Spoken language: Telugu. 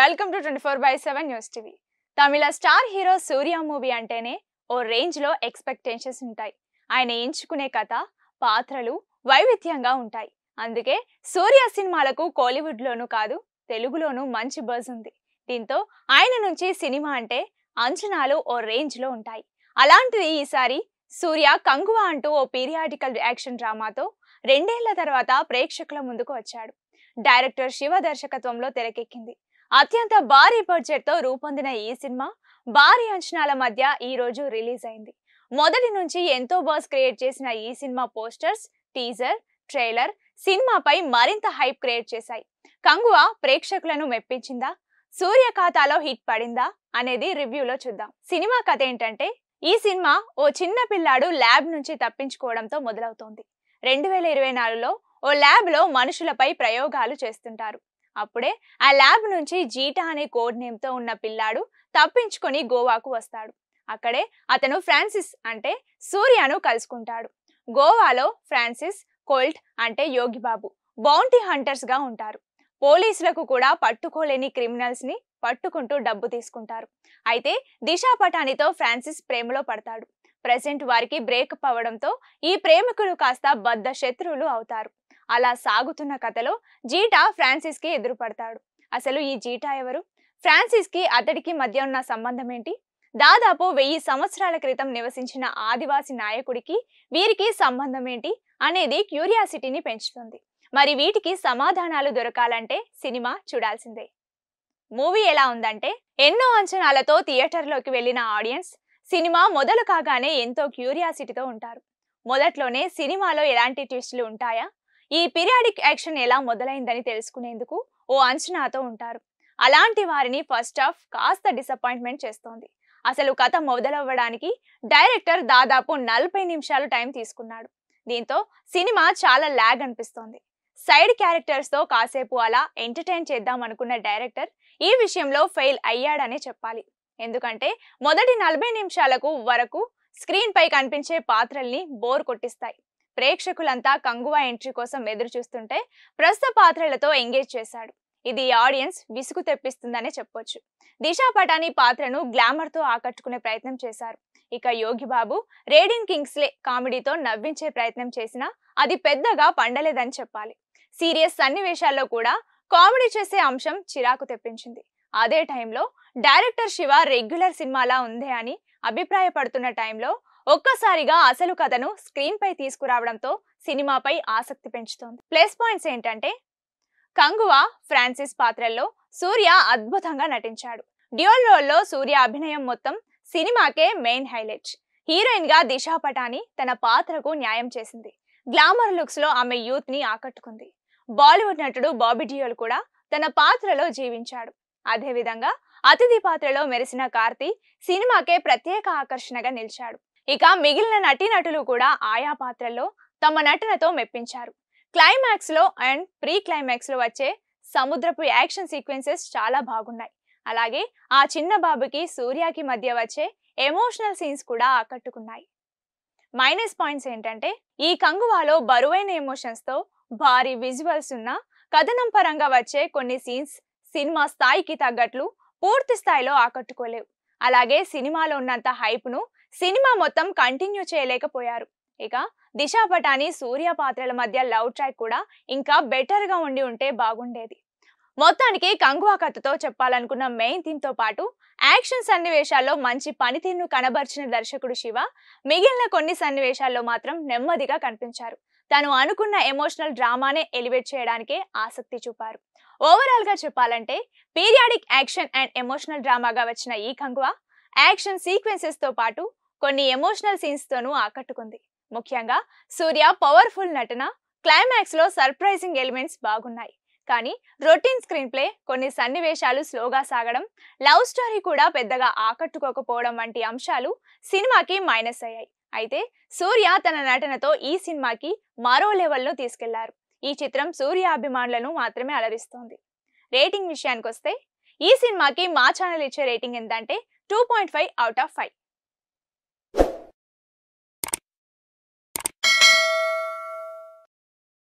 Welcome to 24/7 news TV. Tamil star hero Surya movie అంటేనే ఓ రేంజ్ లో ఎక్స్‌పెక్టేషన్స్ ఉంటాయి. ఆయన ఎంచుకునే కథ, పాత్రలు వైవిధ్యంగా ఉంటాయి. అందుకే సూర్య సినిమాలకు కోలీవుడ్ లోనూ కాదు, తెలుగులోనూ మంచి బజ్ ఉంది. దీంతో ఆయన నుంచి సినిమా అంటే అంచనాలు ఓ రేంజ్ లో ఉంటాయి. అలాంటిది ఈసారి సూర్య కంగువా అంటూ ఓ పీరియాడికల్ యాక్షన్ డ్రామాతో 2 ఏళ్ల తర్వాత ప్రేక్షకుల ముందుకు వచ్చాడు. డైరెక్టర్ శివ దర్శకత్వంలో తెరకెక్కింది. అత్యంత భారీ బడ్జెట్ తో రూపొందిన ఈ సినిమా భారీ అంచనాల మధ్య ఈ రోజు రిలీజ్ అయింది. మొదటి నుంచి ఎంతో బజ్ క్రియేట్ చేసిన ఈ సినిమా పోస్టర్స్, టీజర్, ట్రైలర్ సినిమాపై మరింత హైప్ క్రియేట్ చేశాయి. కంగువా ప్రేక్షకులను మెప్పించిందా, సూర్య ఖాతాలో హిట్ పడిందా అనేది రివ్యూలో చూద్దాం. సినిమా కథ ఏంటంటే, ఈ సినిమా ఓ చిన్న పిల్లాడు ల్యాబ్ నుంచి తప్పించుకోవడంతో మొదలవుతోంది. 2024లో ఓ ల్యాబ్ లో మనుషులపై ప్రయోగాలు చేస్తుంటారు. అప్పుడే ఆ ల్యాబ్ నుంచి జీటా అనే కోడ్ నేమ్ తో ఉన్న పిల్లాడు తప్పించుకొని గోవాకు వస్తాడు. అక్కడే అతను ఫ్రాన్సిస్ అంటే సూర్యను కలుసుకుంటాడు. గోవాలో ఫ్రాన్సిస్, కోల్ట్ అంటే యోగిబాబు బౌంటీ హంటర్స్ గా ఉంటారు. పోలీసులకు కూడా పట్టుకోలేని క్రిమినల్స్ ని పట్టుకుంటూ డబ్బు తీసుకుంటారు. అయితే దిశా పటానితో ఫ్రాన్సిస్ ప్రేమలో పడతాడు. ప్రెసెంట్ వారికి బ్రేకప్ అవడంతో ఈ ప్రేమికులు కాస్త బద్ధ శత్రువులు అవుతారు. అలా సాగుతున్న కథలో జీటా ఫ్రాన్సిస్ కి ఎదురుపడతాడు. అసలు ఈ జీటా ఎవరు, ఫ్రాన్సిస్ కి అతడికి మధ్య ఉన్న సంబంధం ఏంటి, దాదాపు 1000 సంవత్సరాల క్రితం నివసించిన ఆదివాసి నాయకుడికి వీరికి సంబంధం ఏంటి అనేది క్యూరియాసిటీని పెంచుతుంది. మరి వీటికి సమాధానాలు దొరకాలంటే సినిమా చూడాల్సిందే. మూవీ ఎలా ఉందంటే, ఎన్నో అంచనాలతో థియేటర్లోకి వెళ్లిన ఆడియన్స్ సినిమా మొదలు కాగానే ఎంతో క్యూరియాసిటీతో ఉంటారు. మొదట్లోనే సినిమాలో ఎలాంటి ట్విస్టులు ఉంటాయా, ఈ పీరియాడిక్ యాక్షన్ ఎలా మొదలైందని తెలుసుకునేందుకు ఓ అంచనాతో ఉంటారు. అలాంటి వారిని ఫస్ట్ హాఫ్ కాస్త డిసప్పాయింట్మెంట్ చేస్తోంది. అసలు కథ మొదలవ్వడానికి డైరెక్టర్ దాదాపు 40 నిమిషాలు టైం తీసుకున్నాడు. దీంతో సినిమా చాలా లాగ్ అనిపిస్తోంది. సైడ్ క్యారెక్టర్స్ తో కాసేపు అలా ఎంటర్టైన్ చేద్దాం అనుకున్న డైరెక్టర్ ఈ విషయంలో ఫెయిల్ అయ్యాడనే చెప్పాలి. ఎందుకంటే మొదటి 40 నిమిషాలకు వరకు స్క్రీన్ పై కనిపించే పాత్రల్ని బోర్ కొట్టిస్తాయి. ప్రేక్షకులంతా కంగువా ఎంట్రీ కోసం ఎదురు చూస్తుంటే ప్రస్తుత పాత్రలతో ఎంగేజ్ చేశాడు. ఇది ఆడియన్స్ విసుగు తెప్పిస్తుందనే చెప్పొచ్చు. దిశా పటాని పాత్రను గ్లామర్ తో ఆకట్టుకునే ప్రయత్నం చేశారు. ఇక యోగిబాబు రేడిన్ కింగ్స్లే కామెడీతో నవ్వించే ప్రయత్నం చేసినా అది పెద్దగా పండలేదని చెప్పాలి. సీరియస్ సన్నివేశాల్లో కూడా కామెడీ చేసే అంశం చిరాకు తెప్పించింది. అదే టైంలో డైరెక్టర్ శివ రెగ్యులర్ సినిమాలా ఉందే అని అభిప్రాయపడుతున్న టైంలో ఒక్కసారిగా అసలు కథను స్క్రీన్ పై తీసుకురావడంతో సినిమాపై ఆసక్తి పెంచుతోంది. ప్లస్ పాయింట్స్ ఏంటంటే, కంగువా, ఫ్రాన్సిస్ పాత్రల్లో సూర్య అద్భుతంగా నటించాడు. డ్యూయల్ రోల్లో సూర్య అభినయం మొత్తం సినిమాకే మెయిన్ హైలైట్. హీరోయిన్ గా దిశా పటాని తన పాత్రకు న్యాయం చేసింది. గ్లామర్ లుక్స్ లో ఆమె యూత్ ని ఆకట్టుకుంది. బాలీవుడ్ నటుడు బాబీ డియోల్ కూడా తన పాత్రలో జీవించాడు. అదే విధంగా అతిథి పాత్రలో మెరిసిన కార్తీ సినిమాకే ప్రత్యేక ఆకర్షణగా నిలిచాడు. ఇక మిగిలిన నటీనటులు కూడా ఆయా పాత్రల్లో తమ నటనతో మెప్పించారు. క్లైమాక్స్ లో అండ్ ప్రీ క్లైమాక్స్ లో వచ్చే సముద్రపు యాక్షన్ సీక్వెన్సెస్ చాలా బాగున్నాయి. అలాగే ఆ చిన్న బాబుకి సూర్యకి మధ్య వచ్చే ఎమోషనల్ సీన్స్ కూడా ఆకట్టుకున్నాయి. మైనస్ పాయింట్స్ ఏంటంటే, ఈ కంగువాలో బరువైన ఎమోషన్స్ తో భారీ విజువల్స్ ఉన్న కథనం పరంగా వచ్చే కొన్ని సీన్స్ సినిమా స్థాయికి తగ్గట్లు పూర్తి స్థాయిలో ఆకట్టుకోలేవు. అలాగే సినిమాలో ఉన్నంత హైప్ ను సినిమా మొత్తం కంటిన్యూ చేయలేకపోయారు. ఇక దిశా పటాని, సూర్య పాత్రల మధ్య లవ్ ట్రాక్ కూడా ఇంకా బెటర్ గా ఉంటే బాగుండేది. మొత్తానికి కంగువా కథతో చెప్పాలనుకున్న మెయిన్ థీమ్ తో పాటు యాక్షన్ సన్నివేశాల్లో మంచి పనితీరును కనబర్చిన దర్శకుడు శివ మిగిలిన కొన్ని సన్నివేశాల్లో మాత్రం నెమ్మదిగా కనిపించారు. తను అనుకున్న ఎమోషనల్ డ్రామానే ఎలివేట్ చేయడానికే ఆసక్తి చూపారు. ఓవరాల్ గా చెప్పాలంటే, పీరియాడిక్ యాక్షన్ అండ్ ఎమోషనల్ డ్రామాగా వచ్చిన ఈ కంగువా యాక్షన్ సీక్వెన్సెస్ తో పాటు కొన్ని ఎమోషనల్ సీన్స్ తోనూ ఆకట్టుకుంది. ముఖ్యంగా సూర్య పవర్ఫుల్ నటన, క్లైమాక్స్ లో సర్ప్రైజింగ్ ఎలిమెంట్స్ బాగున్నాయి. కానీ రొటీన్ స్క్రీన్ ప్లే, కొన్ని సన్నివేశాలు స్లోగా సాగడం, లవ్ స్టోరీ కూడా పెద్దగా ఆకట్టుకోకపోవడం వంటి అంశాలు సినిమాకి మైనస్ అయ్యాయి. అయితే సూర్య తన నటనతో ఈ సినిమాకి మరో లెవెల్ను తీసుకెళ్లారు. ఈ చిత్రం సూర్య అభిమానులను మాత్రమే అలరిస్తోంది. రేటింగ్ విషయానికి వస్తే, ఈ సినిమాకి మా ఛానల్ ఇచ్చే రేటింగ్ ఎంతంటే 2.5 out of 5.